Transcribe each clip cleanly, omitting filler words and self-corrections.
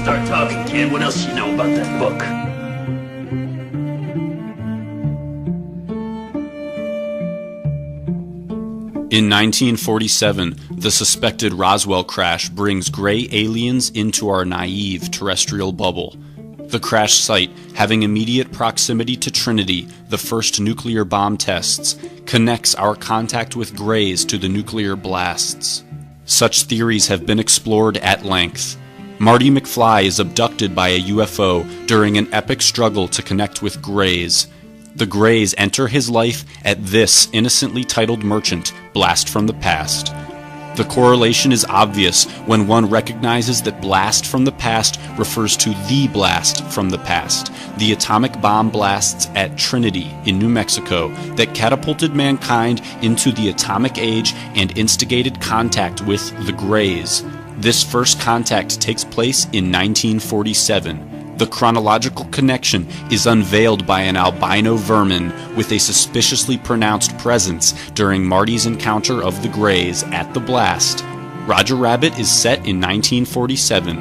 Start talking, kid. What else you know about that book? In 1947, the suspected Roswell crash brings gray aliens into our naive terrestrial bubble. The crash site, having immediate proximity to Trinity, the first nuclear bomb tests, connects our contact with grays to the nuclear blasts. Such theories have been explored at length. Marty McFly is abducted by a UFO during an epic struggle to connect with Greys. The Greys enter his life at this innocently titled merchant, Blast from the Past. The correlation is obvious when one recognizes that Blast from the Past refers to the blast from the past, the atomic bomb blasts at Trinity in New Mexico that catapulted mankind into the atomic age and instigated contact with the Greys. This first contact takes place in 1947. The chronological connection is unveiled by an albino vermin with a suspiciously pronounced presence during Marty's encounter of the Greys at the blast. Roger Rabbit is set in 1947.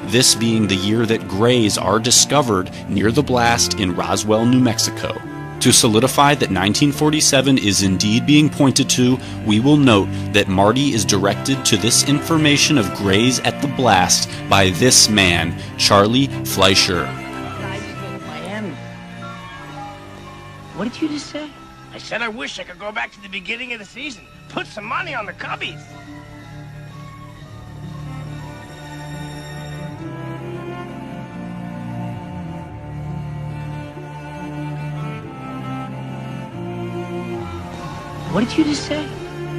This being the year that Greys are discovered near the blast in Roswell, New Mexico. To solidify that 1947 is indeed being pointed to, we will note that Marty is directed to this information of Greys at the blast by this man, Charlie Fleischer. What did you just say? I said I wish I could go back to the beginning of the season. Put some money on the Cubbies. What did you just say?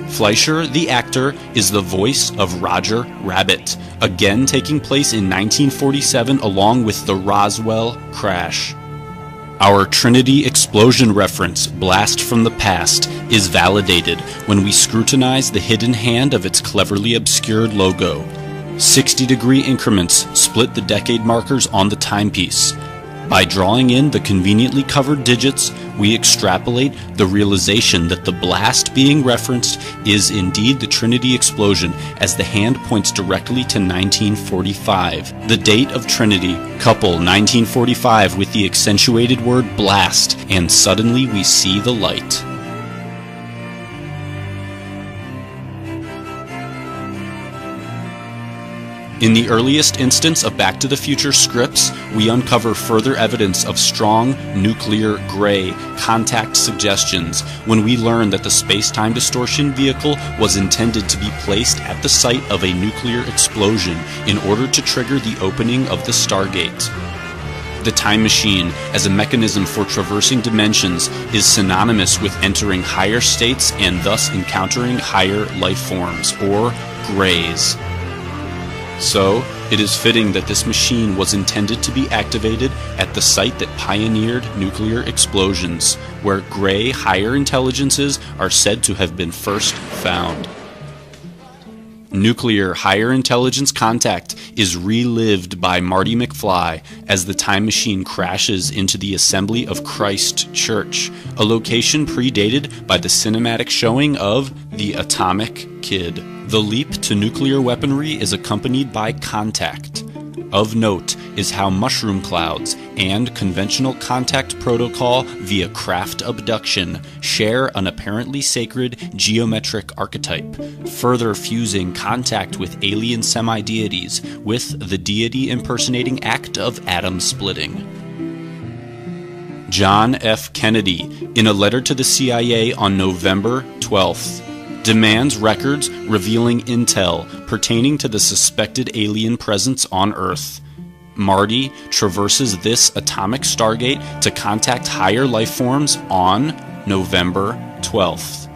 Fleischer, the actor, is the voice of Roger Rabbit, again taking place in 1947 along with the Roswell crash. Our Trinity explosion reference, Blast from the Past, is validated when we scrutinize the hidden hand of its cleverly obscured logo. 60-degree increments split the decade markers on the timepiece. By drawing in the conveniently covered digits, we extrapolate the realization that the blast being referenced is indeed the Trinity explosion, as the hand points directly to 1945. The date of Trinity, couple 1945 with the accentuated word blast, and suddenly we see the light. In the earliest instance of Back to the Future scripts, we uncover further evidence of strong nuclear gray contact suggestions when we learn that the space-time distortion vehicle was intended to be placed at the site of a nuclear explosion in order to trigger the opening of the Stargate. The time machine, as a mechanism for traversing dimensions, is synonymous with entering higher states and thus encountering higher life forms, or Greys. So, it is fitting that this machine was intended to be activated at the site that pioneered nuclear explosions, where gray higher intelligences are said to have been first found. Nuclear higher intelligence contact is relived by Marty McFly as the time machine crashes into the Assembly of Christ Church, a location predated by the cinematic showing of The Atomic Kid. The leap to nuclear weaponry is accompanied by contact. Of note is how mushroom clouds and conventional contact protocol via craft abduction share an apparently sacred geometric archetype, further fusing contact with alien semi-deities with the deity impersonating act of atom splitting. John F. Kennedy, in a letter to the CIA on November 12th, demands records revealing intel pertaining to the suspected alien presence on Earth. Marty traverses this atomic stargate to contact higher life forms on November 12th.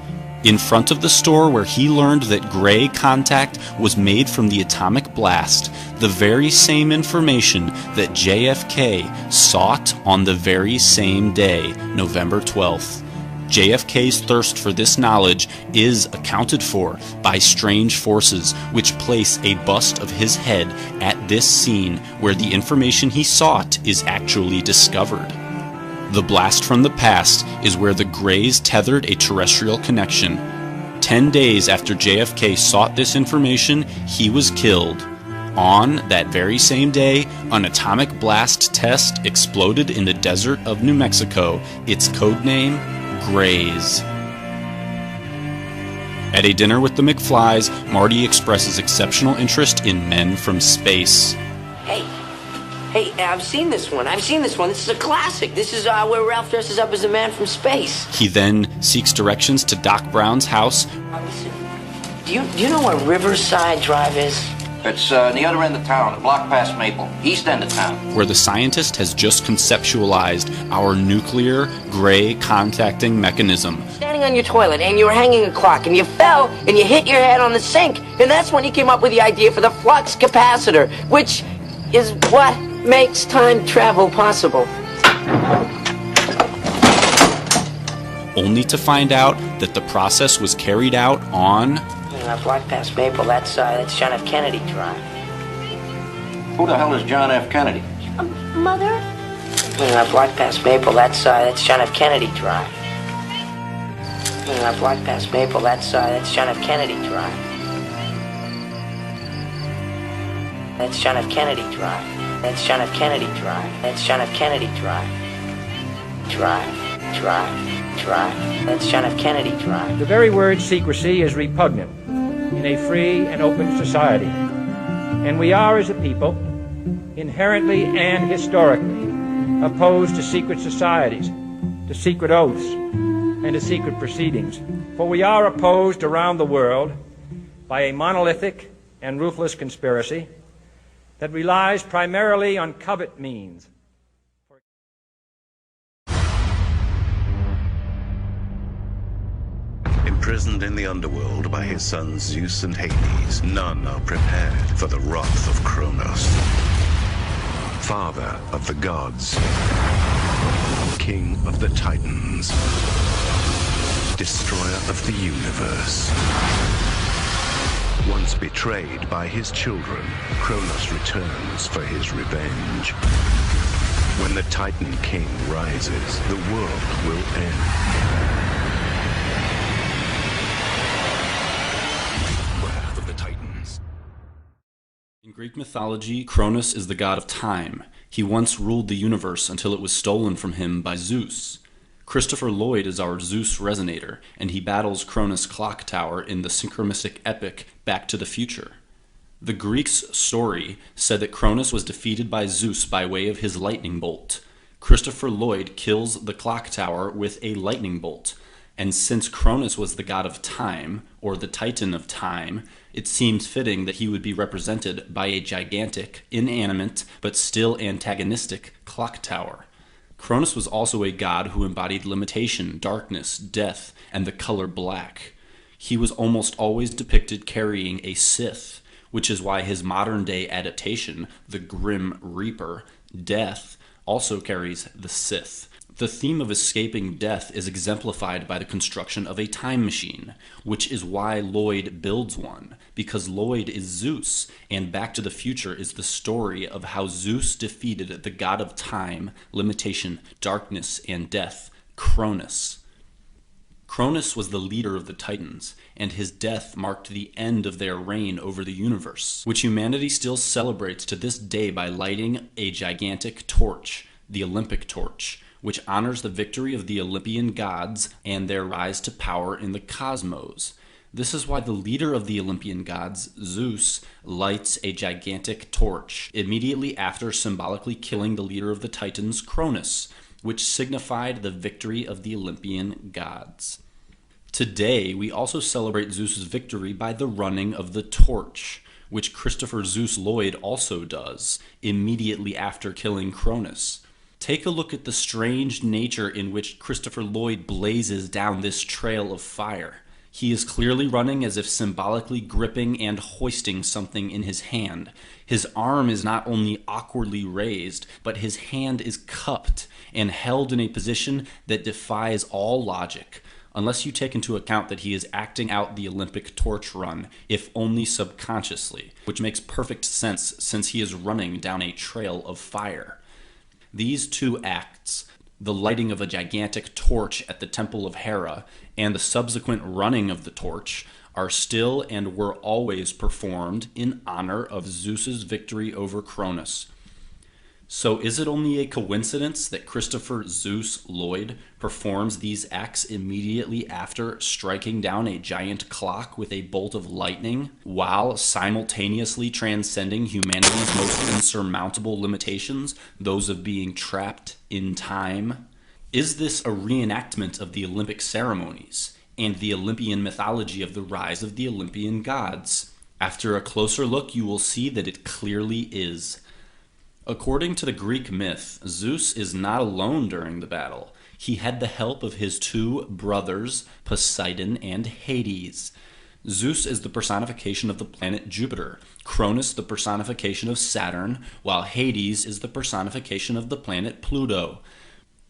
in front of the store where he learned that gray contact was made from the atomic blast, the very same information that JFK sought on the very same day, November 12th. JFK's thirst for this knowledge is accounted for by strange forces which place a bust of his head at this scene where the information he sought is actually discovered. The blast from the past is where the Greys tethered a terrestrial connection. 10 days after JFK sought this information, he was killed. On that very same day, an atomic blast test exploded in the desert of New Mexico, its codename Greys. At a dinner with the McFlys, Marty expresses exceptional interest in men from space. Hey, I've seen this one. This is a classic. This is where Ralph dresses up as a man from space. He then seeks directions to Doc Brown's house. Listen, do you know where Riverside Drive is? It's on the other end of town, a block past Maple, east end of town. Where the scientist has just conceptualized our nuclear gray contacting mechanism. Standing on your toilet and you were hanging a clock and you fell and you hit your head on the sink. And that's when he came up with the idea for the flux capacitor, which is what makes time travel possible. Only to find out that the process was carried out on Block past Maple, that's John F. Kennedy Drive. Who the hell is John F. Kennedy? Mother? Block past Maple, that's John F. Kennedy Drive. Block past Maple, that's John F. Kennedy Drive. That's John F. Kennedy Drive. That's John F. Kennedy Drive. That's John F. Kennedy Drive. Drive. That's John F. Kennedy Drive. The very word secrecy is repugnant in a free and open society. And we are, as a people, inherently and historically opposed to secret societies, to secret oaths, and to secret proceedings. For we are opposed around the world by a monolithic and ruthless conspiracy that relies primarily on covert means. Imprisoned in the underworld by his sons Zeus and Hades, none are prepared for the wrath of Kronos, father of the gods, king of the Titans, destroyer of the universe. Once betrayed by his children, Kronos returns for his revenge. When the Titan King rises, the world will end. In Greek mythology, Cronus is the god of time. He once ruled the universe until it was stolen from him by Zeus. Christopher Lloyd is our Zeus resonator, and he battles Cronus' clock tower in the synchromistic epic Back to the Future. The Greeks' story said that Cronus was defeated by Zeus by way of his lightning bolt. Christopher Lloyd kills the clock tower with a lightning bolt, and since Cronus was the god of time, or the titan of time, it seems fitting that he would be represented by a gigantic, inanimate, but still antagonistic clock tower. Cronus was also a god who embodied limitation, darkness, death, and the color black. He was almost always depicted carrying a Sith, which is why his modern-day adaptation, the Grim Reaper, Death, also carries the Sith. The theme of escaping death is exemplified by the construction of a time machine, which is why Lloyd builds one, because Lloyd is Zeus, and Back to the Future is the story of how Zeus defeated the god of time, limitation, darkness, and death, Cronus. Cronus was the leader of the Titans, and his death marked the end of their reign over the universe, which humanity still celebrates to this day by lighting a gigantic torch, the Olympic torch, which honors the victory of the Olympian gods and their rise to power in the cosmos. This is why the leader of the Olympian gods, Zeus, lights a gigantic torch immediately after symbolically killing the leader of the Titans, Cronus, which signified the victory of the Olympian gods. Today, we also celebrate Zeus's victory by the running of the torch, which Christopher Zeus Lloyd also does, immediately after killing Cronus. Take a look at the strange nature in which Christopher Lloyd blazes down this trail of fire. He is clearly running as if symbolically gripping and hoisting something in his hand. His arm is not only awkwardly raised, but his hand is cupped and held in a position that defies all logic, unless you take into account that he is acting out the Olympic torch run, if only subconsciously, which makes perfect sense since he is running down a trail of fire. These two acts, the lighting of a gigantic torch at the Temple of Hera and the subsequent running of the torch, are still and were always performed in honor of Zeus's victory over Cronus. So is it only a coincidence that Christopher Zeus Lloyd performs these acts immediately after striking down a giant clock with a bolt of lightning, while simultaneously transcending humanity's most insurmountable limitations, those of being trapped in time? Is this a reenactment of the Olympic ceremonies and the Olympian mythology of the rise of the Olympian gods? After a closer look, you will see that it clearly is. According to the Greek myth, Zeus is not alone during the battle. He had the help of his two brothers, Poseidon and Hades. Zeus is the personification of the planet Jupiter, Cronus the personification of Saturn, while Hades is the personification of the planet Pluto.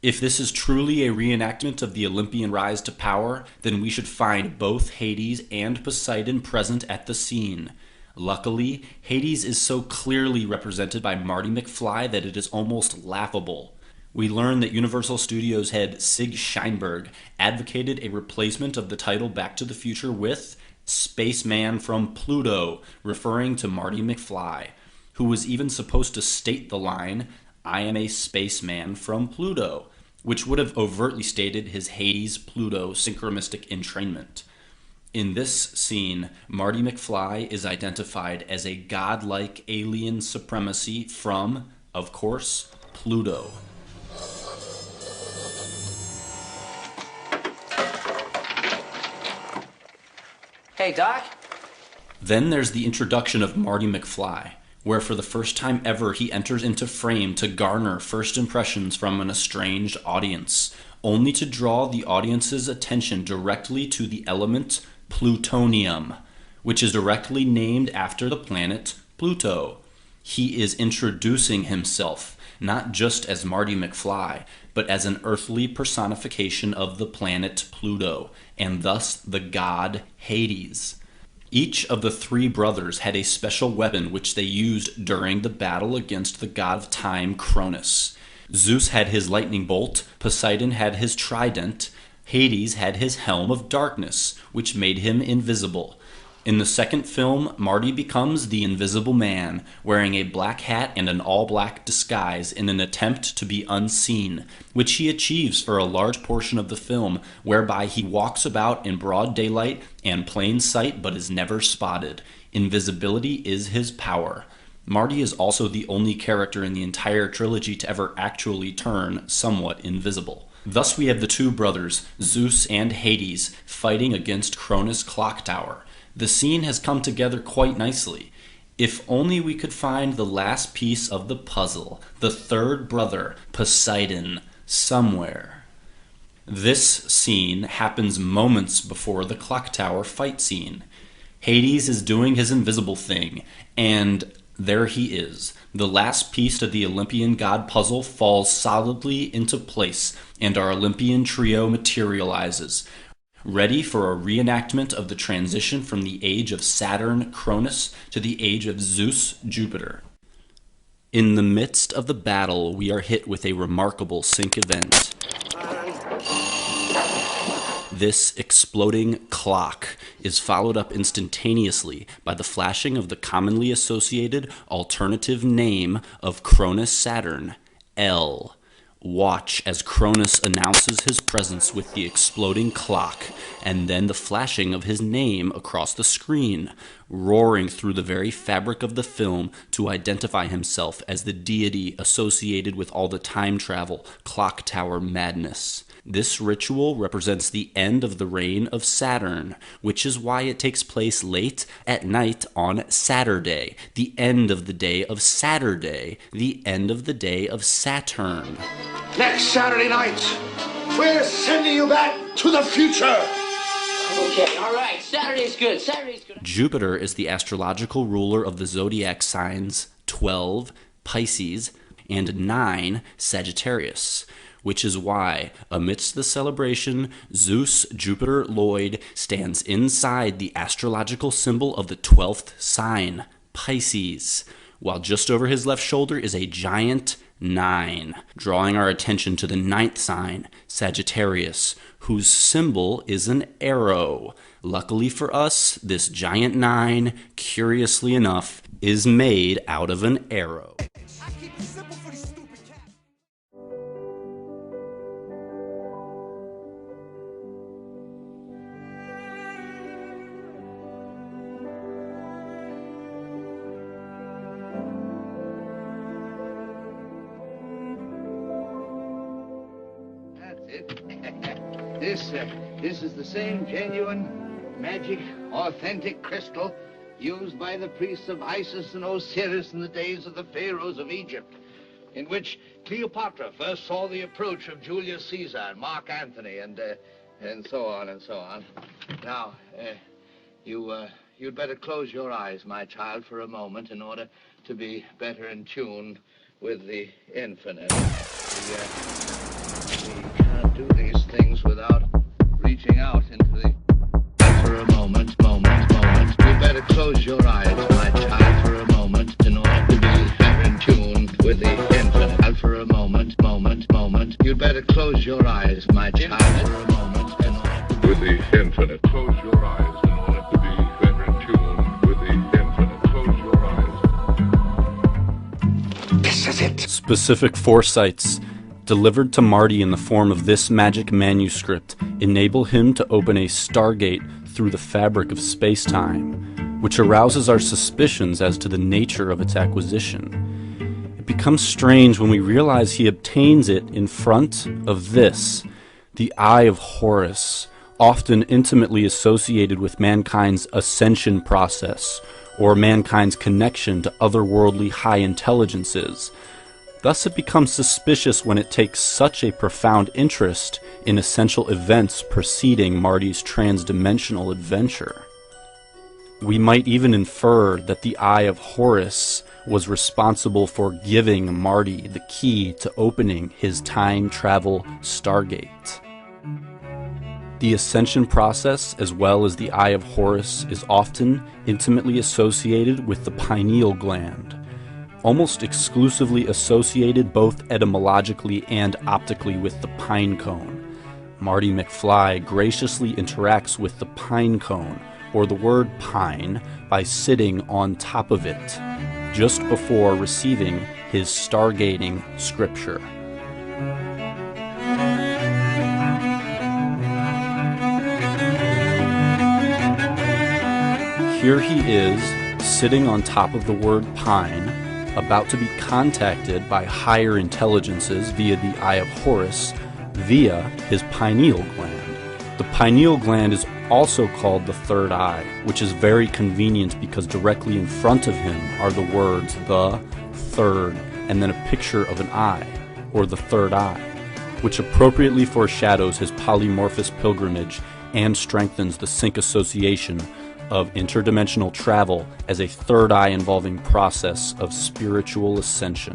If this is truly a reenactment of the Olympian rise to power, then we should find both Hades and Poseidon present at the scene. Luckily, Hades is so clearly represented by Marty McFly that it is almost laughable. We learn that Universal Studios head Sig Sheinberg advocated a replacement of the title Back to the Future with Spaceman from Pluto, referring to Marty McFly, who was even supposed to state the line, "I am a spaceman from Pluto," which would have overtly stated his Hades-Pluto synchromistic entrainment. In this scene, Marty McFly is identified as a godlike alien supremacy from, of course, Pluto. Hey, Doc? Then there's the introduction of Marty McFly, where for the first time ever he enters into frame to garner first impressions from an estranged audience, only to draw the audience's attention directly to the element plutonium, which is directly named after the planet Pluto. He is introducing himself, not just as Marty McFly, but as an earthly personification of the planet Pluto, and thus the god Hades. Each of the three brothers had a special weapon which they used during the battle against the god of time Cronus. Zeus had his lightning bolt, Poseidon had his trident, Hades had his helm of darkness, which made him invisible. In the second film, Marty becomes the Invisible Man, wearing a black hat and an all-black disguise in an attempt to be unseen, which he achieves for a large portion of the film, whereby he walks about in broad daylight and plain sight but is never spotted. Invisibility is his power. Marty is also the only character in the entire trilogy to ever actually turn somewhat invisible. Thus we have the two brothers, Zeus and Hades, fighting against Cronus Clock Tower. The scene has come together quite nicely. If only we could find the last piece of the puzzle, the third brother, Poseidon, somewhere. This scene happens moments before the clock tower fight scene. Hades is doing his invisible thing, and there he is. The last piece to the Olympian god puzzle falls solidly into place, and our Olympian trio materializes, ready for a reenactment of the transition from the age of Saturn, Cronus, to the age of Zeus, Jupiter. In the midst of the battle, we are hit with a remarkable sync event. This exploding clock is followed up instantaneously by the flashing of the commonly associated alternative name of Cronus Saturn, L. Watch as Cronus announces his presence with the exploding clock, and then the flashing of his name across the screen, roaring through the very fabric of the film to identify himself as the deity associated with all the time travel, clock tower madness. This ritual represents the end of the reign of Saturn, which is why it takes place late at night on Saturday, the end of the day of Saturday, the end of the day of Saturn. Next Saturday night, we're sending you back to the future. Okay, all right. Saturday's good. Saturday's good. Jupiter is the astrological ruler of the zodiac signs 12, Pisces, and 9, Sagittarius, which is why, amidst the celebration, Zeus Jupiter Lloyd stands inside the astrological symbol of the 12th sign, Pisces, while just over his left shoulder is a giant 9, drawing our attention to the 9th sign, Sagittarius, whose symbol is an arrow. Luckily for us, this giant 9, curiously enough, is made out of an arrow. This is the same genuine, magic, authentic crystal used by the priests of Isis and Osiris in the days of the pharaohs of Egypt, in which Cleopatra first saw the approach of Julius Caesar and Mark Antony and so on and so on. Now, you'd better close your eyes, my child, for a moment in order to be better in tune with the infinite. We can't do these things without reaching out into the... For a moment. You better close your eyes, my child, for a moment in order to be better in tune with the infinite. For a moment. You'd better close your eyes, my child, for a moment in order to... With the infinite. Close your eyes in order to be better in tune with the infinite. Close your eyes. This is it. Specific foresights delivered to Marty in the form of this magic manuscript enable him to open a stargate through the fabric of space-time, which arouses our suspicions as to the nature of its acquisition. It becomes strange when we realize he obtains it in front of this, the Eye of Horus, often intimately associated with mankind's ascension process, or mankind's connection to otherworldly high intelligences. Thus it becomes suspicious when it takes such a profound interest in essential events preceding Marty's transdimensional adventure. We might even infer that the Eye of Horus was responsible for giving Marty the key to opening his time travel stargate. The ascension process, as well as the Eye of Horus, is often intimately associated with the pineal gland, almost exclusively associated both etymologically and optically with the pine cone. Marty McFly graciously interacts with the pine cone, or the word pine, by sitting on top of it, just before receiving his stargating scripture. Here he is, sitting on top of the word pine, about to be contacted by higher intelligences via the Eye of Horus, via his pineal gland. The pineal gland is also called the third eye, which is very convenient because directly in front of him are the words the, third, and then a picture of an eye, or the third eye, which appropriately foreshadows his polymorphous pilgrimage and strengthens the sync association of interdimensional travel as a third eye involving process of spiritual ascension.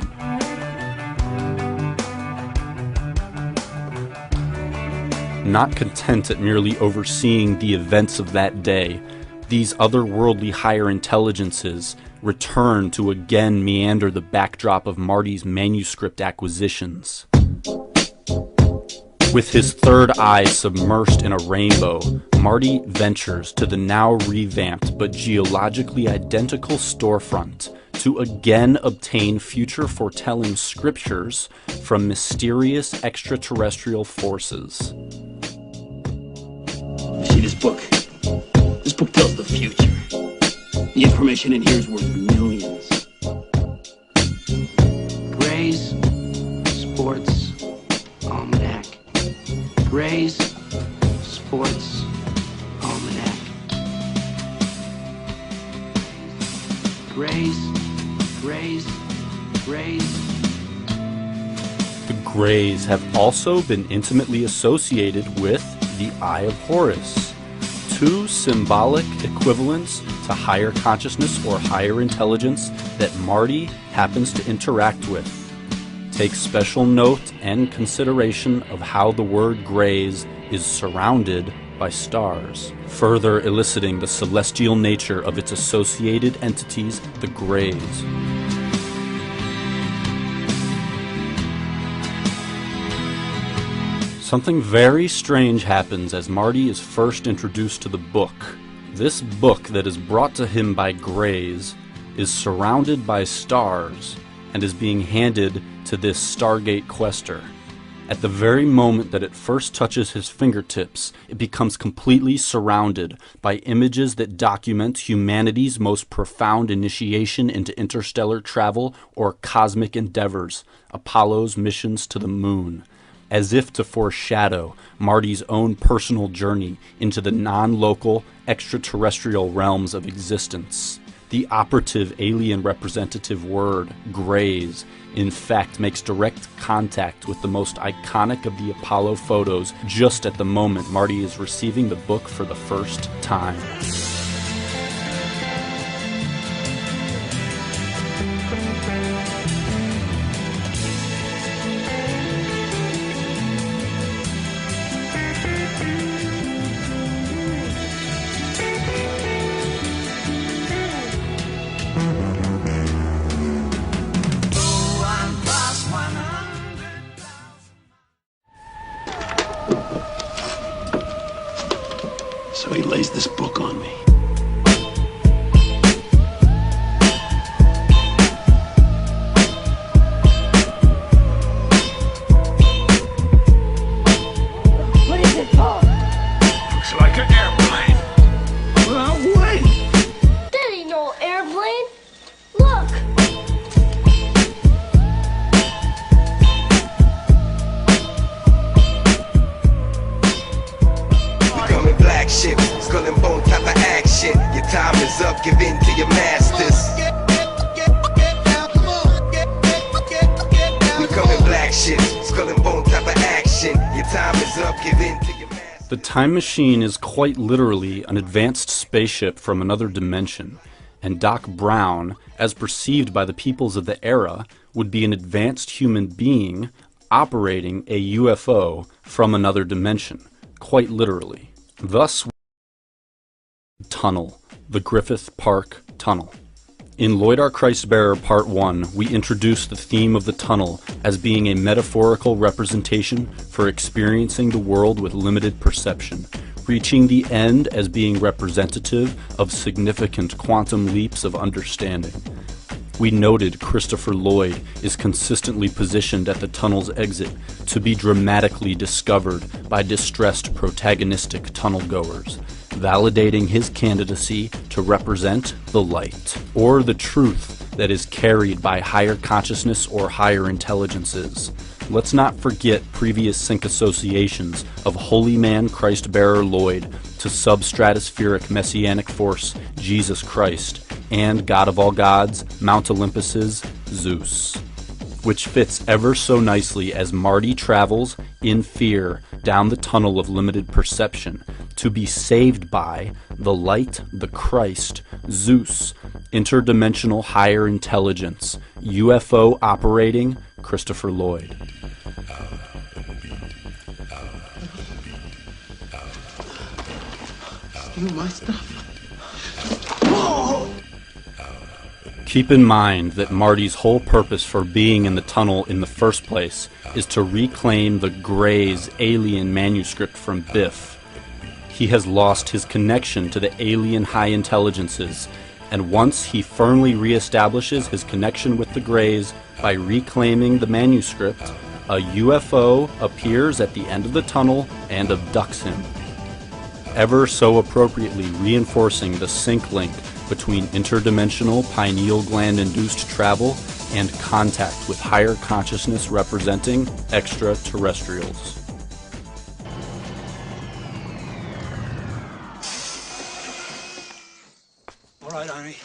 Not content at merely overseeing the events of that day, these otherworldly higher intelligences return to again meander the backdrop of Marty's manuscript acquisitions. With his third eye submersed in a rainbow, Marty ventures to the now revamped but geologically identical storefront to again obtain future foretelling scriptures from mysterious extraterrestrial forces. See this book? This book tells the future. The information in here is worth millions. Gray's Sports Almanac. Gray's Sports Almanac. Gray's. The Greys have also been intimately associated with the Eye of Horus. two symbolic equivalents to higher consciousness or higher intelligence that Marty happens to interact with. Take special note and consideration of how the word grays is surrounded by stars, further eliciting the celestial nature of its associated entities, the grays. Something very strange happens as Marty is first introduced to the book. This book that is brought to him by grays is surrounded by stars and is being handed to this Stargate quester. At the very moment that it first touches his fingertips, it becomes completely surrounded by images that document humanity's most profound initiation into interstellar travel or cosmic endeavors, Apollo's missions to the moon, as if to foreshadow Marty's own personal journey into the non-local, extraterrestrial realms of existence. The operative alien representative word, grays, in fact makes direct contact with the most iconic of the Apollo photos just at the moment Marty is receiving the book for the first time. So he lays this book on me. What is it, Paul? Looks like an airplane. Well, wait. That ain't no airplane. Look. Becoming black shit, skull and bone type of action. Your time is up, give in to your masters. Becoming black shit, skull and bone type of action. Your time is up, give in to your masters. The time machine is quite literally an advanced spaceship from another dimension, and Doc Brown, as perceived by the peoples of the era, would be an advanced human being operating a UFO from another dimension, quite literally. Thus, tunnel, the Griffith Park Tunnel. In Lloyd R. Christbearer Part 1, we introduce the theme of the tunnel as being a metaphorical representation for experiencing the world with limited perception, reaching the end as being representative of significant quantum leaps of understanding. We noted Christopher Lloyd is consistently positioned at the tunnel's exit to be dramatically discovered by distressed protagonistic tunnel-goers, validating his candidacy to represent the light, or the truth that is carried by higher consciousness or higher intelligences. Let's not forget previous sync associations of Holy Man Christ-bearer Lloyd to substratospheric messianic force Jesus Christ, and God of all gods, Mount Olympus's Zeus, which fits ever so nicely as Marty travels in fear down the tunnel of limited perception to be saved by the light, the Christ, Zeus, interdimensional higher intelligence, UFO operating Christopher Lloyd. Steal my stuff. Keep in mind that Marty's whole purpose for being in the tunnel in the first place is to reclaim the Gray's alien manuscript from Biff. He has lost his connection to the alien high intelligences, and once he firmly reestablishes his connection with the Greys by reclaiming the manuscript, a UFO appears at the end of the tunnel and abducts him, ever so appropriately reinforcing the sync link between interdimensional pineal gland-induced travel and contact with higher consciousness representing extraterrestrials. All right, Arnie.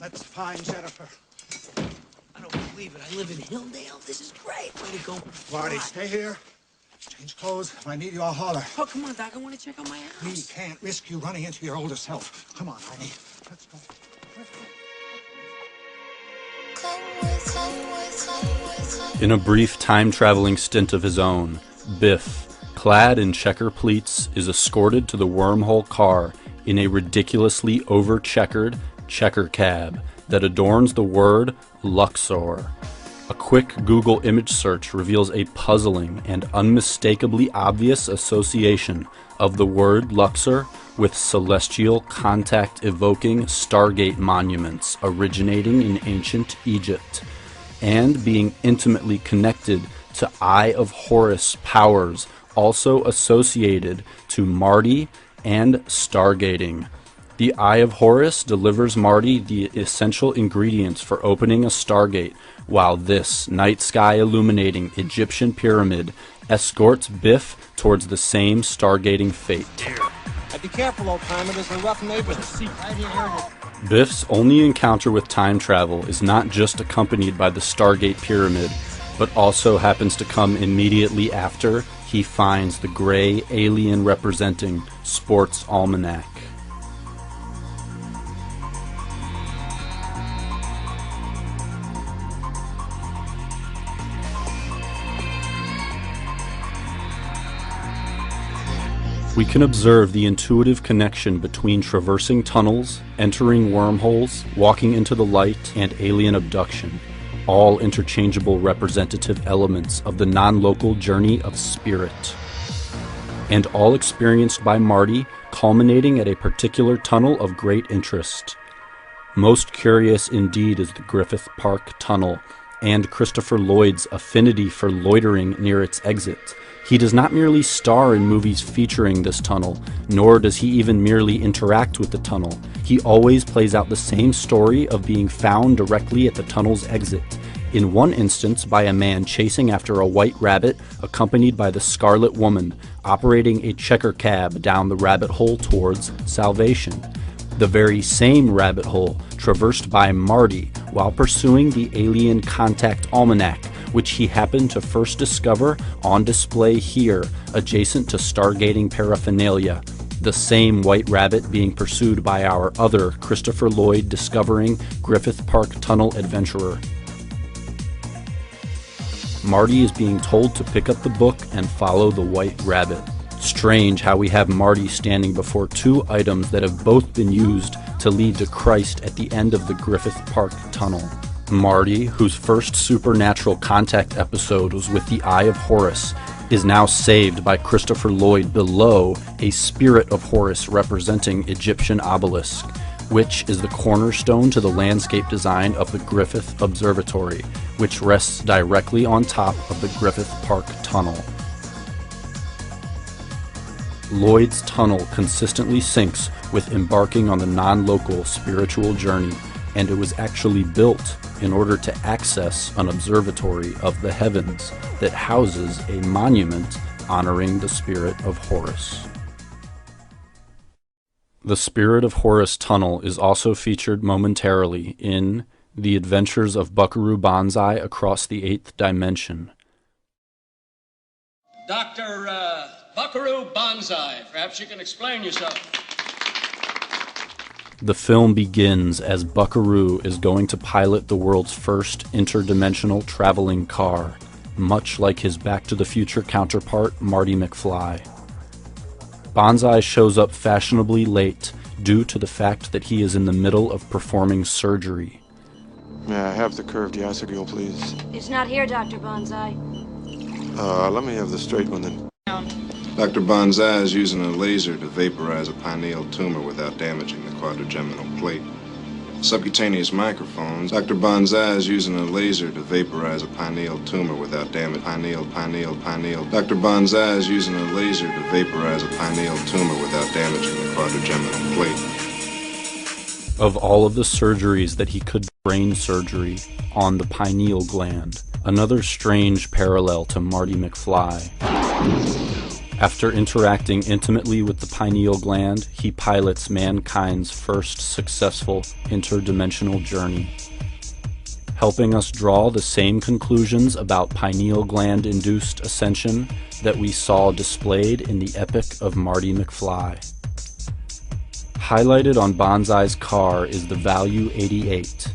Let's find Jennifer. I don't believe it. I live in Hilldale. This is great. Way to go. Marty, stay here. Change clothes. If I need you, I'll holler. Oh, come on, Doc. I want to check out my house. We can't risk you running into your older self. Come on, Arnie. Let's go. In a brief time-traveling stint of his own, Biff, clad in checker pleats, is escorted to the wormhole car in a ridiculously over-checkered checker cab that adorns the word Luxor. A quick Google image search reveals a puzzling and unmistakably obvious association of the word Luxor with celestial contact-evoking Stargate monuments originating in ancient Egypt, and being intimately connected to Eye of Horus powers also associated to Marty and stargating. The Eye of Horus delivers Marty the essential ingredients for opening a stargate, while this night sky illuminating Egyptian pyramid escorts Biff towards the same stargating fate. Be careful, old timer, there's a rough neighborhood. Right here. Biff's only encounter with time travel is not just accompanied by the Stargate Pyramid, but also happens to come immediately after he finds the gray alien representing Sports Almanac. We can observe the intuitive connection between traversing tunnels, entering wormholes, walking into the light, and alien abduction, all interchangeable representative elements of the non-local journey of spirit, and all experienced by Marty, culminating at a particular tunnel of great interest. Most curious indeed is the Griffith Park Tunnel, and Christopher Lloyd's affinity for loitering near its exit. He does not merely star in movies featuring this tunnel, nor does he even merely interact with the tunnel. He always plays out the same story of being found directly at the tunnel's exit, in one instance by a man chasing after a white rabbit accompanied by the Scarlet Woman, operating a checker cab down the rabbit hole towards salvation. The very same rabbit hole traversed by Marty while pursuing the alien contact almanac, which he happened to first discover on display here, adjacent to stargating paraphernalia. The same white rabbit being pursued by our other Christopher Lloyd discovering Griffith Park Tunnel adventurer. Marty is being told to pick up the book and follow the white rabbit. Strange how we have Marty standing before two items that have both been used to lead to Christ at the end of the Griffith Park Tunnel. Marty, whose first supernatural contact episode was with the Eye of Horus, is now saved by Christopher Lloyd below a Spirit of Horus representing Egyptian obelisk, which is the cornerstone to the landscape design of the Griffith Observatory, which rests directly on top of the Griffith Park Tunnel. Lloyd's tunnel consistently syncs with embarking on the non-local spiritual journey, and it was actually built in order to access an observatory of the heavens that houses a monument honoring the Spirit of Horus. The Spirit of Horus tunnel is also featured momentarily in The Adventures of Buckaroo Banzai Across the Eighth Dimension. Dr. Buckaroo Banzai, perhaps you can explain yourself. The film begins as Buckaroo is going to pilot the world's first interdimensional traveling car, much like his Back to the Future counterpart, Marty McFly. Banzai shows up fashionably late due to the fact that he is in the middle of performing surgery. May I have the curved Yasagil, please? It's not here, Dr. Banzai. Let me have the straight one then. Dr. Banzai is using a laser to vaporize a pineal tumor without damaging the quadrigeminal plate. Subcutaneous microphones. Dr. Banzai is using a laser to vaporize a pineal tumor without damage. Pineal. Dr. Banzai is using a laser to vaporize a pineal tumor without damaging the quadrigeminal plate. Of all of the surgeries that he could, brain surgery on the pineal gland, another strange parallel to Marty McFly. After interacting intimately with the pineal gland, he pilots mankind's first successful interdimensional journey. helping us draw the same conclusions about pineal gland-induced ascension that we saw displayed in the Epic of Marty McFly. Highlighted on Banzai's car is the value 88.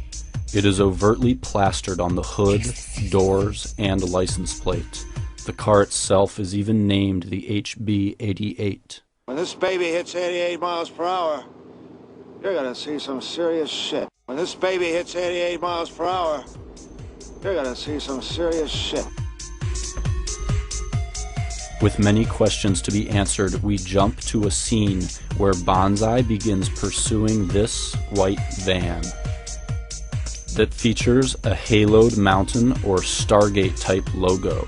It is overtly plastered on the hood, doors, and license plate. The car itself is even named the HB88. When this baby hits 88 miles per hour, you're gonna see some serious shit. When this baby hits 88 miles per hour, you're gonna see some serious shit. With many questions to be answered, we jump to a scene where Banzai begins pursuing this white van that features a haloed mountain or Stargate type logo.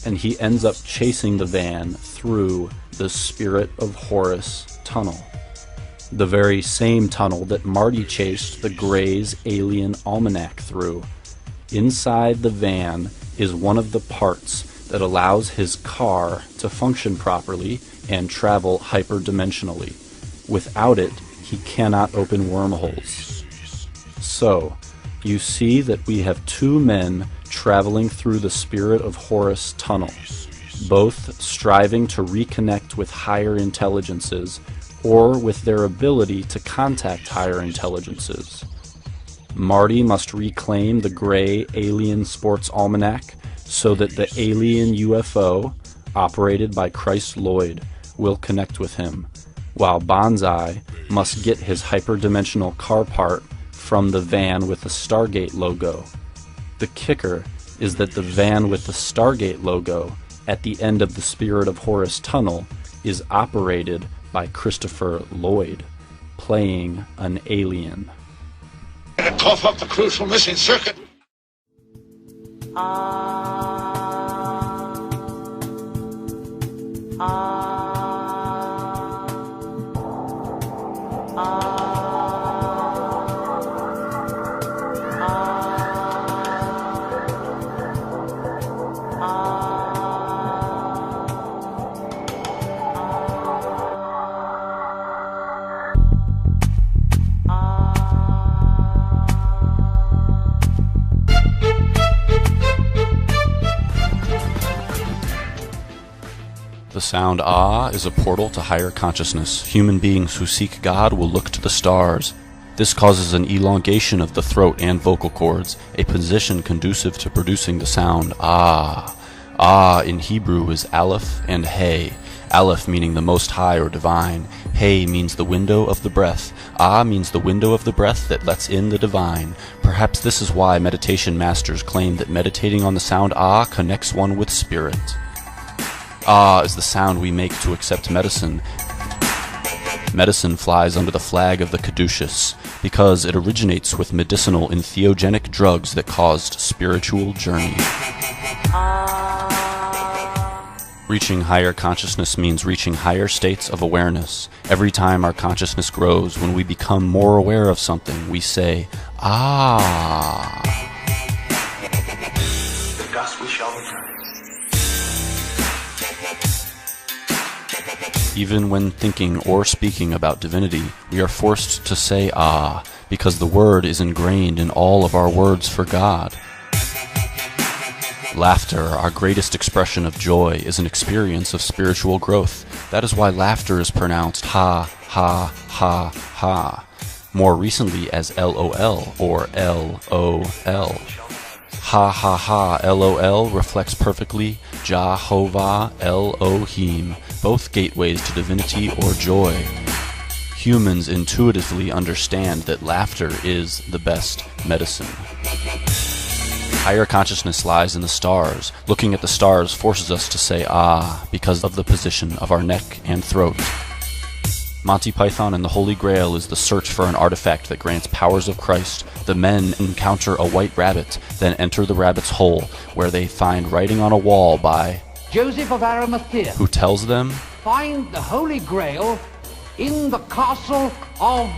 And he ends up chasing the van through the Spirit of Horus tunnel. The very same tunnel that Marty chased the Gray's alien almanac through. Inside the van is one of the parts that allows his car to function properly and travel hyperdimensionally. Without it, he cannot open wormholes. So, you see that we have two men traveling through the Spirit of Horus tunnel, both striving to reconnect with higher intelligences or with their ability to contact higher intelligences. Marty must reclaim the Gray Alien Sports Almanac so that the alien UFO, operated by Christ Lloyd, will connect with him, while Banzai must get his hyperdimensional car part from the van with the Stargate logo. The kicker is that the van with the Stargate logo at the end of the Spirit of Horus tunnel is operated by Christopher Lloyd, playing an alien. And cough up the crucial missing circuit. The sound ah is a portal to higher consciousness. Human beings who seek God will look to the stars. This causes an elongation of the throat and vocal cords, a position conducive to producing the sound ah. Ah in Hebrew is aleph and hey. Aleph meaning the most high or divine. Hey means the window of the breath. Ah means the window of the breath that lets in the divine. Perhaps this is why meditation masters claim that meditating on the sound ah connects one with spirit. Ah is the sound we make to accept medicine. Medicine flies under the flag of the caduceus because it originates with medicinal and theogenic drugs that caused spiritual journey. Reaching higher consciousness means reaching higher states of awareness. Every time our consciousness grows, when we become more aware of something, we say, ah. The dust we shall return. Even when thinking or speaking about divinity, we are forced to say ah, because the word is ingrained in all of our words for God. Laughter, our greatest expression of joy, is an experience of spiritual growth. That is why laughter is pronounced ha, ha, ha, ha, more recently as LOL or LOL. Ha ha ha LOL reflects perfectly Jehovah Elohim, both gateways to divinity or joy. Humans intuitively understand that laughter is the best medicine. Higher consciousness lies in the stars. Looking at the stars forces us to say ah because of the position of our neck and throat. Monty Python and the Holy Grail is the search for an artifact that grants powers of Christ. The men encounter a white rabbit, then enter the rabbit's hole, where they find writing on a wall by Joseph of Arimathea, who tells them, "Find the Holy Grail in the castle of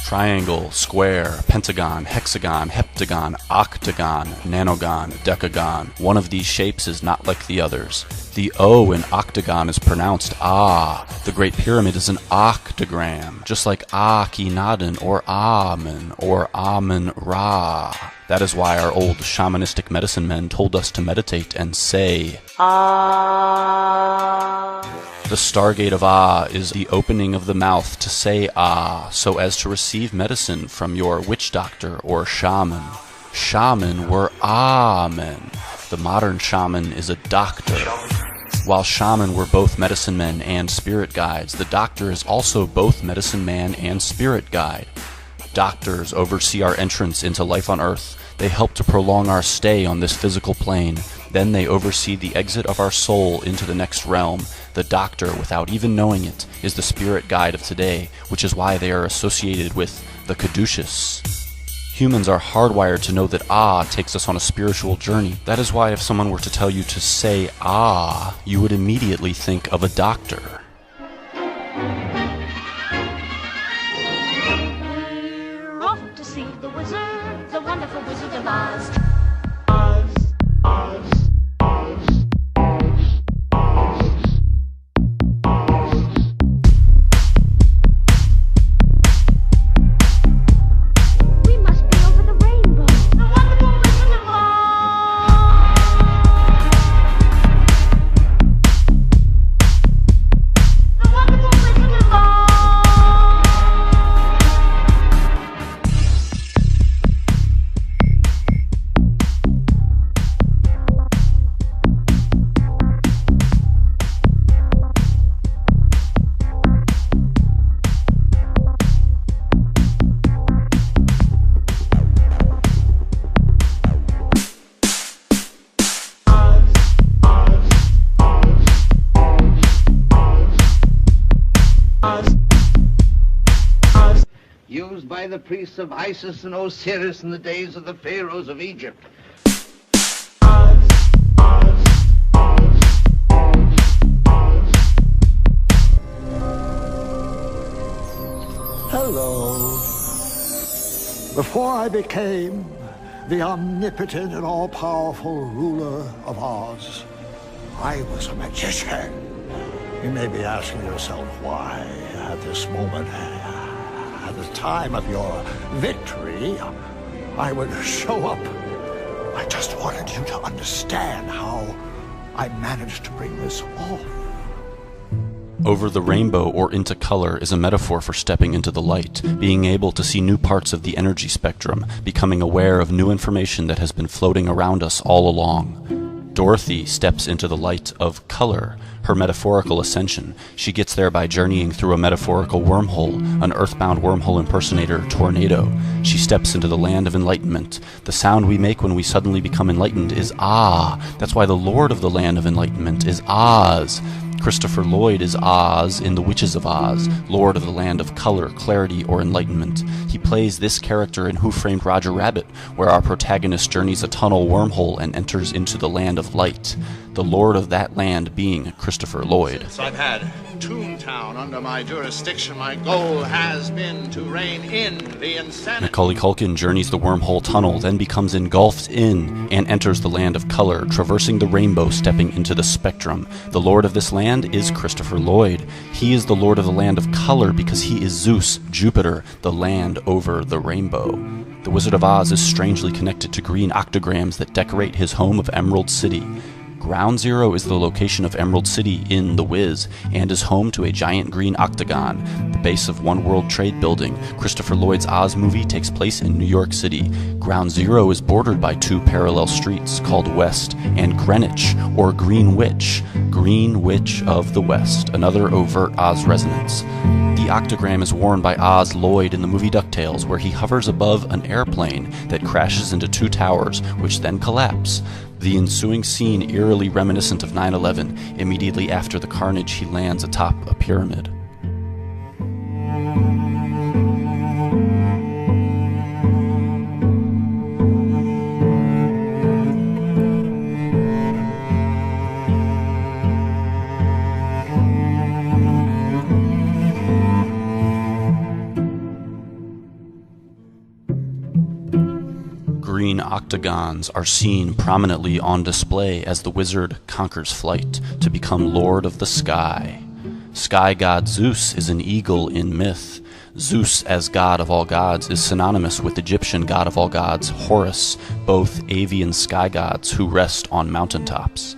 Triangle, square, pentagon, hexagon, heptagon, octagon, nanogon, decagon. One of these shapes is not like the others. The O in octagon is pronounced ah. The Great Pyramid is an octagram, just like Akhenaten or Amen or Amen-Ra. That is why our old shamanistic medicine men told us to meditate and say ah. The Stargate of Ah is the opening of the mouth to say ah, so as to receive medicine from your witch doctor or shaman. Shaman were Amen. The modern shaman is a doctor. While shaman were both medicine men and spirit guides, the doctor is also both medicine man and spirit guide. Doctors oversee our entrance into life on earth. They help to prolong our stay on this physical plane. Then they oversee the exit of our soul into the next realm. The doctor, without even knowing it, is the spirit guide of today, which is why they are associated with the caduceus. Humans are hardwired to know that ah takes us on a spiritual journey. That is why if someone were to tell you to say ah, you would immediately think of a doctor. Off to see the wizard, the wonderful Wizard of Oz. Used by the priests of Isis and Osiris in the days of the pharaohs of Egypt. Hello. Before I became the omnipotent and all-powerful ruler of Oz, I was a magician. You may be asking yourself why at this moment, at the time of your victory, I would show up. I just wanted you to understand how I managed to bring this off. Over the rainbow or into color is a metaphor for stepping into the light, being able to see new parts of the energy spectrum, becoming aware of new information that has been floating around us all along. Dorothy steps into the light of color, her metaphorical ascension. She gets there by journeying through a metaphorical wormhole, an earthbound wormhole impersonator, Tornado. She steps into the land of enlightenment. The sound we make when we suddenly become enlightened is ah. That's why the Lord of the land of enlightenment is Oz. Christopher Lloyd is Oz in The Witches of Oz, Lord of the Land of Color, Clarity, or Enlightenment. He plays this character in Who Framed Roger Rabbit, where our protagonist journeys a tunnel wormhole and enters into the land of light. The lord of that land being Christopher Lloyd. Since I've had Toontown under my jurisdiction, my goal has been to rein in the insanity. Macaulay Culkin journeys the wormhole tunnel, then becomes engulfed in and enters the land of color, traversing the rainbow, stepping into the spectrum. The lord of this land is Christopher Lloyd. He is the lord of the land of color because he is Zeus, Jupiter, the land over the rainbow. The Wizard of Oz is strangely connected to green octograms that decorate his home of Emerald City. Ground Zero is the location of Emerald City in The Wiz, and is home to a giant green octagon, the base of One World Trade Building. Christopher Lloyd's Oz movie takes place in New York City. Ground Zero is bordered by two parallel streets called West and Greenwich, or Green Witch of the West, another overt Oz resonance. The octagram is worn by Oz Lloyd in the movie DuckTales, where he hovers above an airplane that crashes into two towers, which then collapse. The ensuing scene eerily reminiscent of 9/11. Immediately after the carnage, he lands atop a pyramid. octagons are seen prominently on display as the wizard conquers flight to become lord of the sky. Sky god Zeus is an eagle in myth. Zeus, as god of all gods, is synonymous with Egyptian god of all gods Horus, both avian sky gods who rest on mountaintops.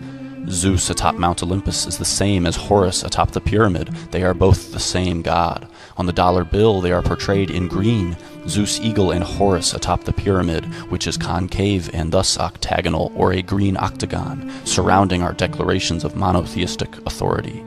Zeus atop Mount Olympus is the same as Horus atop the pyramid. They are both the same god. On the dollar bill, they are portrayed in green, Zeus eagle and Horus atop the pyramid, which is concave and thus octagonal, or a green octagon, surrounding our declarations of monotheistic authority.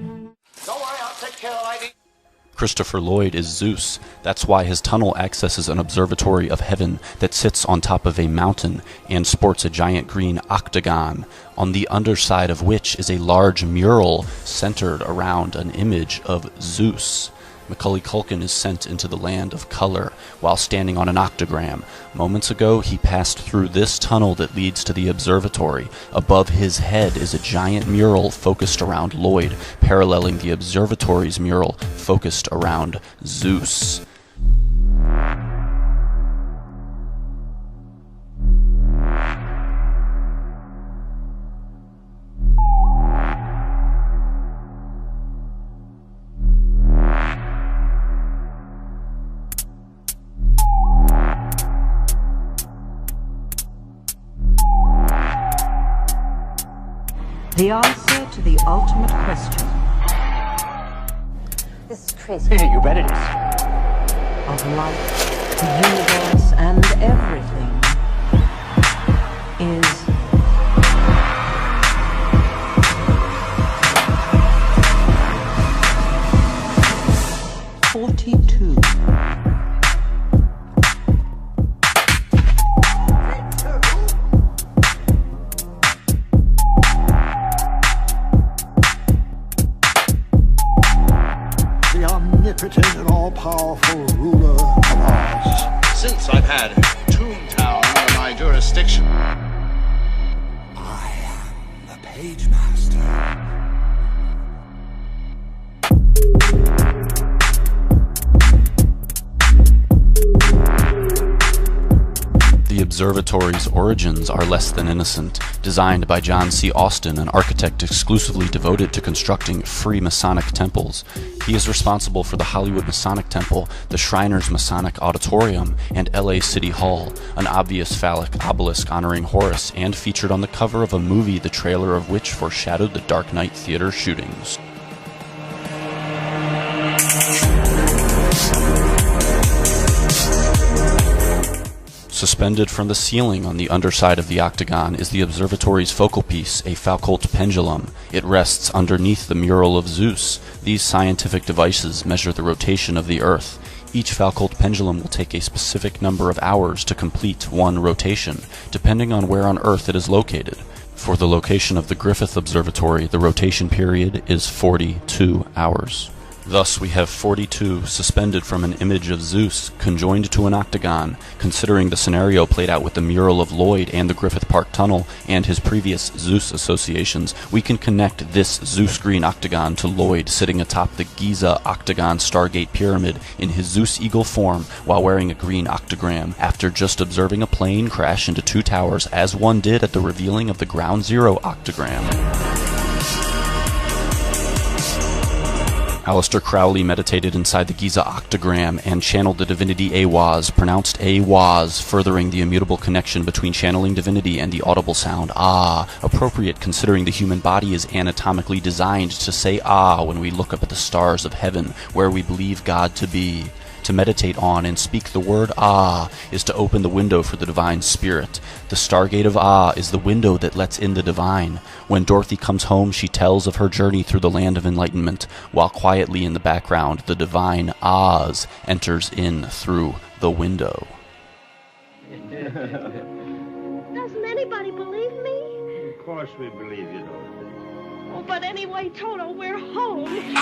Christopher Lloyd is Zeus. That's why his tunnel accesses an observatory of heaven that sits on top of a mountain and sports a giant green octagon, on the underside of which is a large mural centered around an image of Zeus. Macaulay Culkin is sent into the land of color while standing on an octagram. Moments ago, he passed through this tunnel that leads to the observatory. Above his head is a giant mural focused around Lloyd, paralleling the observatory's mural focused around Zeus. The answer to the ultimate question. This is crazy. You bet it is. Of life, the universe, and everything is 42. Omnipotent and all-powerful ruler of Oz. Since I've had Toontown under my jurisdiction, I am the Page Master. The observatory's origins are less than innocent. Designed by John C. Austin, an architect exclusively devoted to constructing free Masonic temples. He is responsible for the Hollywood Masonic Temple, the Shriners Masonic Auditorium, and LA City Hall, an obvious phallic obelisk honoring Horus, and featured on the cover of a movie the trailer of which foreshadowed the Dark Knight Theater shootings. Suspended from the ceiling on the underside of the octagon is the observatory's focal piece, a Foucault pendulum. It rests underneath the mural of Zeus. These scientific devices measure the rotation of the Earth. Each Foucault pendulum will take a specific number of hours to complete one rotation, depending on where on Earth it is located. For the location of the Griffith Observatory, the rotation period is 42 hours. Thus, we have 42 suspended from an image of Zeus, conjoined to an octagon. Considering the scenario played out with the mural of Lloyd and the Griffith Park Tunnel, and his previous Zeus associations, we can connect this Zeus green octagon to Lloyd sitting atop the Giza Octagon Stargate Pyramid in his Zeus eagle form while wearing a green octagram, after just observing a plane crash into two towers as one did at the revealing of the Ground Zero octagram. Aleister Crowley meditated inside the Giza octagram and channeled the divinity Awaz, pronounced Awaz, furthering the immutable connection between channeling divinity and the audible sound Ah, appropriate considering the human body is anatomically designed to say Ah when we look up at the stars of heaven, where we believe God to be. To meditate on and speak the word Ah is to open the window for the divine spirit. The stargate of Ah is the window that lets in the divine. When Dorothy comes home, she tells of her journey through the land of enlightenment, while quietly in the background, the divine Oz enters in through the window. Doesn't anybody believe me? Of course we believe you, Dorothy. Oh, but anyway, Toto, we're home.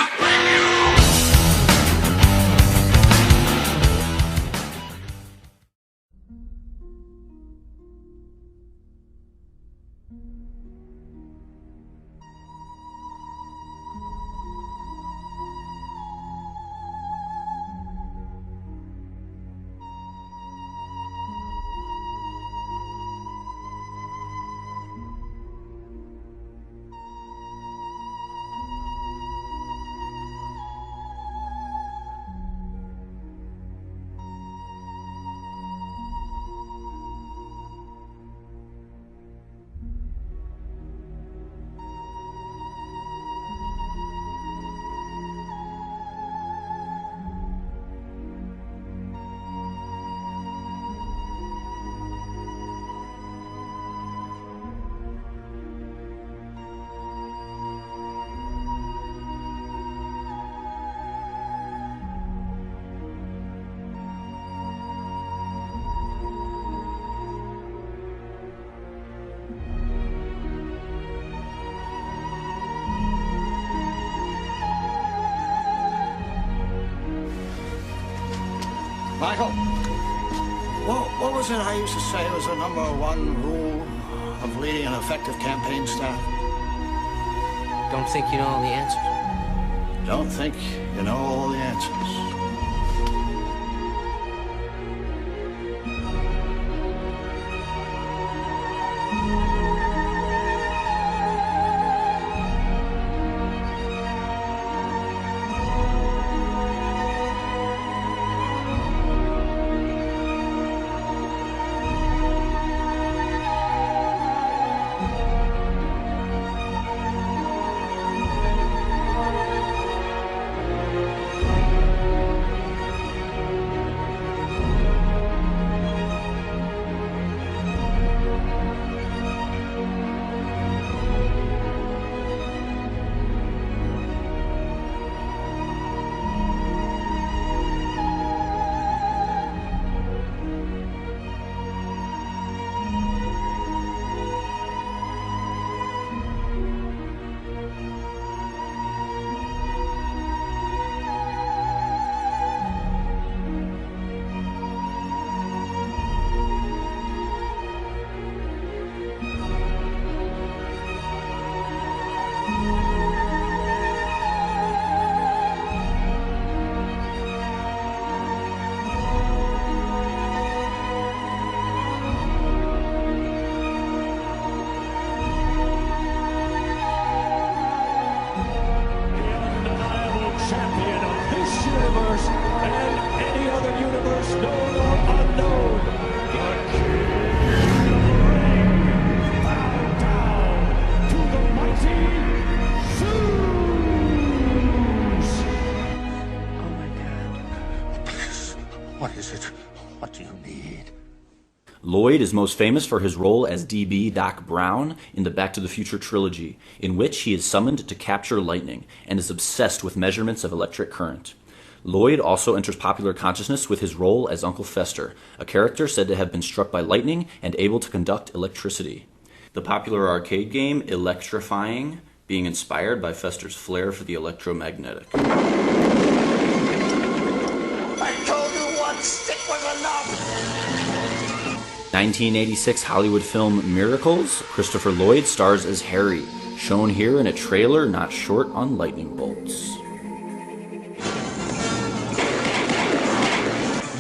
Michael, what was it I used to say was the #1 rule of leading an effective campaign staff? Don't think you know all the answers. Don't think you know all the answers. What is it? What do you need? Lloyd is most famous for his role as DB Doc Brown in the Back to the Future trilogy, in which he is summoned to capture lightning and is obsessed with measurements of electric current. Lloyd also enters popular consciousness with his role as Uncle Fester, a character said to have been struck by lightning and able to conduct electricity. The popular arcade game Electrifying being inspired by Fester's flair for the electromagnetic. I told you one stick was enough! 1986 Hollywood film Miracles, Christopher Lloyd stars as Harry, shown here in a trailer not short on lightning bolts.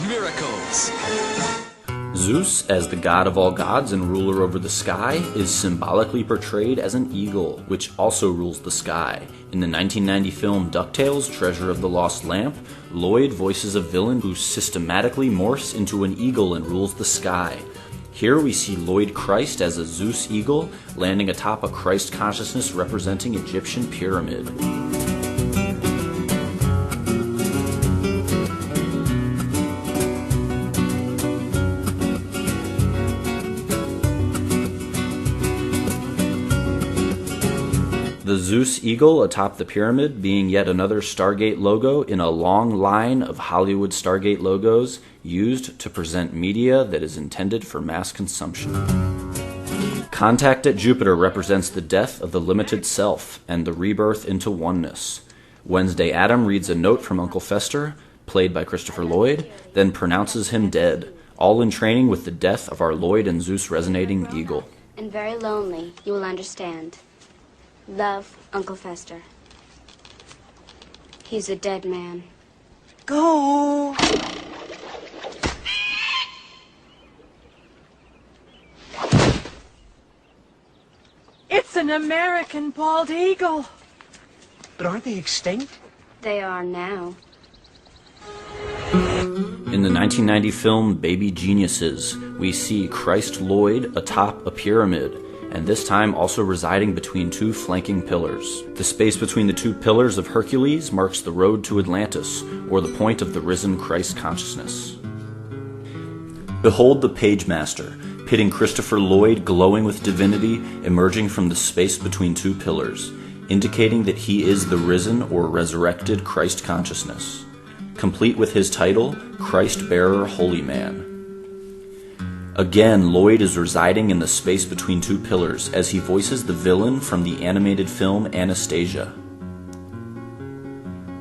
Miracles. Zeus, as the god of all gods and ruler over the sky, is symbolically portrayed as an eagle, which also rules the sky. In the 1990 film DuckTales, Treasure of the Lost Lamp, Lloyd voices a villain who systematically morphs into an eagle and rules the sky. Here we see Lloyd Christ as a Zeus eagle, landing atop a Christ consciousness representing Egyptian pyramid. The Zeus eagle atop the pyramid being yet another Stargate logo in a long line of Hollywood Stargate logos used to present media that is intended for mass consumption. Contact at Jupiter represents the death of the limited self and the rebirth into oneness. Wednesday Adam reads a note from Uncle Fester, played by Christopher Lloyd, then pronounces him dead, all in training with the death of our Lloyd and Zeus resonating eagle. And very lonely, you will understand. Love, Uncle Fester. He's a dead man. Go! It's an American bald eagle. But aren't they extinct? They are now. In the 1990 film Baby Geniuses, we see Christ Lloyd atop a pyramid, and this time also residing between two flanking pillars. The space between the two pillars of Hercules marks the road to Atlantis, or the point of the risen Christ consciousness. Behold the Page Master, pitting Christopher Lloyd glowing with divinity, emerging from the space between two pillars, indicating that he is the risen or resurrected Christ consciousness, complete with his title, Christ-bearer Holy Man. Again, Lloyd is residing in the space between two pillars as he voices the villain from the animated film Anastasia.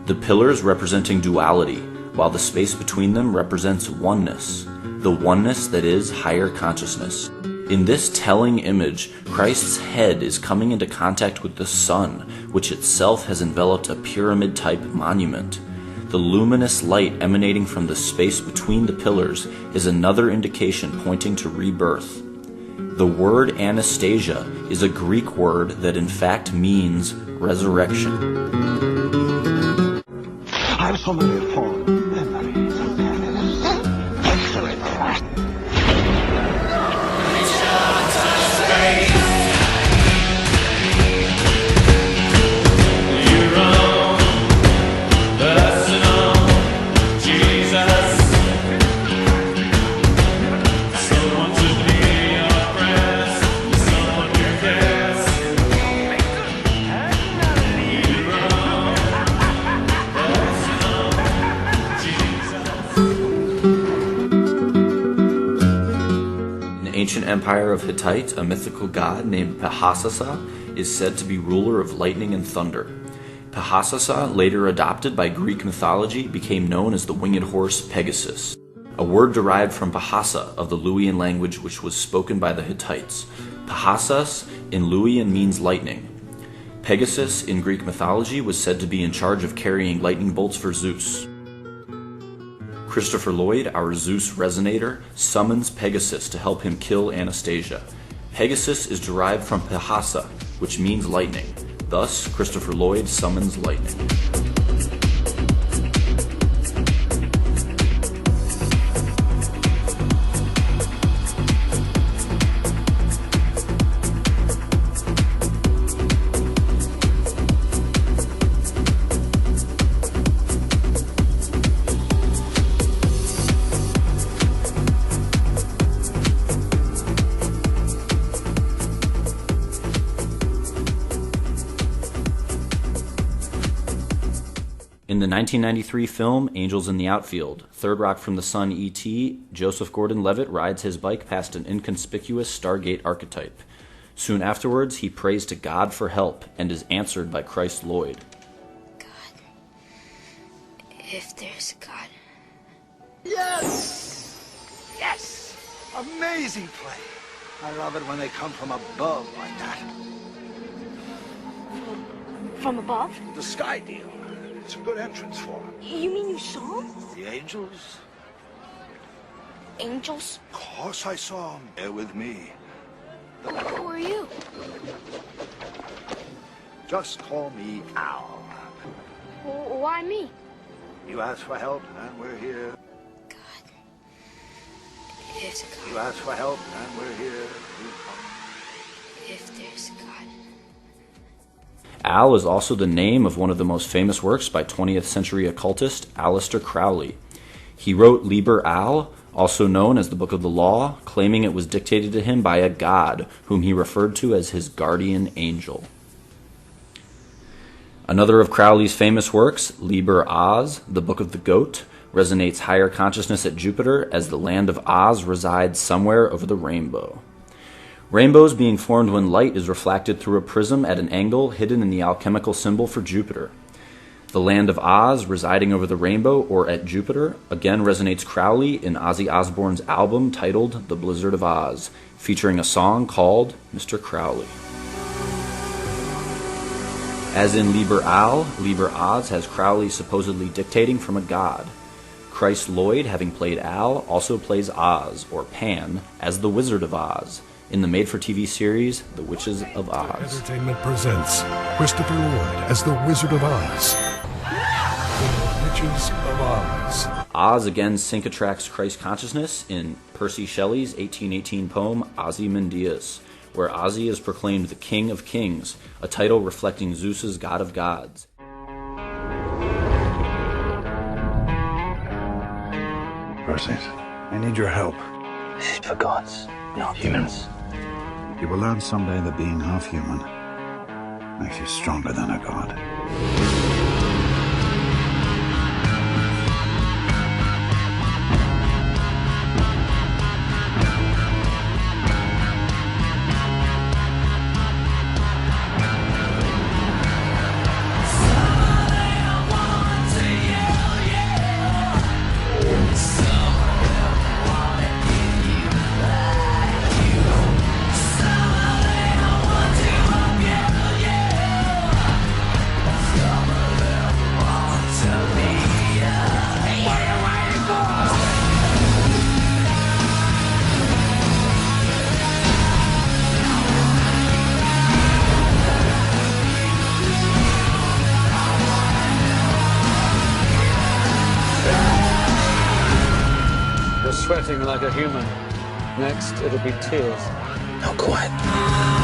The pillars representing duality, while the space between them represents oneness, the oneness that is higher consciousness. In this telling image, Christ's head is coming into contact with the sun, which itself has enveloped a pyramid-type monument. The luminous light emanating from the space between the pillars is another indication pointing to rebirth. The word Anastasia is a Greek word that in fact means resurrection. I have so many fond memories of Paris. Excellent. Ancient empire of Hittite, a mythical god named Pahasasa is said to be ruler of lightning and thunder. Pahasasa, later adopted by Greek mythology, became known as the winged horse Pegasus, a word derived from Bahasa of the Luwian language which was spoken by the Hittites. Pahasas in Luwian means lightning. Pegasus in Greek mythology was said to be in charge of carrying lightning bolts for Zeus. Christopher Lloyd, our Zeus resonator, summons Pegasus to help him kill Anastasia. Pegasus is derived from Pahasa, which means lightning. Thus, Christopher Lloyd summons lightning. In the 1993 film Angels in the Outfield, Third Rock from the Sun E.T., Joseph Gordon-Levitt rides his bike past an inconspicuous Stargate archetype. Soon afterwards, he prays to God for help and is answered by Christ Lloyd. God. If there's a God. Yes! Yes! Amazing play. I love it when they come from above like that. From above? The sky deal. It's a good entrance for them. You mean you saw them? The angels? Angels? Of course I saw them. They're with me. Who are you? Just call me Al. Why me? You asked for help, and we're here. God. If there's a God. You asked for help, and we're here. If there's a God. Al is also the name of one of the most famous works by 20th century occultist Aleister Crowley. He wrote Liber Al, also known as the Book of the Law, claiming it was dictated to him by a god whom he referred to as his guardian angel. Another of Crowley's famous works, Liber Oz, the Book of the Goat, resonates higher consciousness at Jupiter as the land of Oz resides somewhere over the rainbow. Rainbows being formed when light is refracted through a prism at an angle hidden in the alchemical symbol for Jupiter. The land of Oz residing over the rainbow or at Jupiter again resonates Crowley in Ozzy Osbourne's album titled The Blizzard of Oz, featuring a song called Mr. Crowley. As in Liber Al, Liber Oz has Crowley supposedly dictating from a god. Christ Lloyd, having played Al, also plays Oz, or Pan, as the Wizard of Oz, in the made-for-TV series, The Witches of Oz. Entertainment presents Christopher Lloyd as the Wizard of Oz. The Witches of Oz. Oz again sync-attracts Christ consciousness in Percy Shelley's 1818 poem Ozymandias, where Ozzy is proclaimed the King of Kings, a title reflecting Zeus's God of Gods. Percy, I need your help. This is for gods, not humans. You will learn someday that being half human makes you stronger than a god. sweating like a human. Next, it'll be tears. Not quite.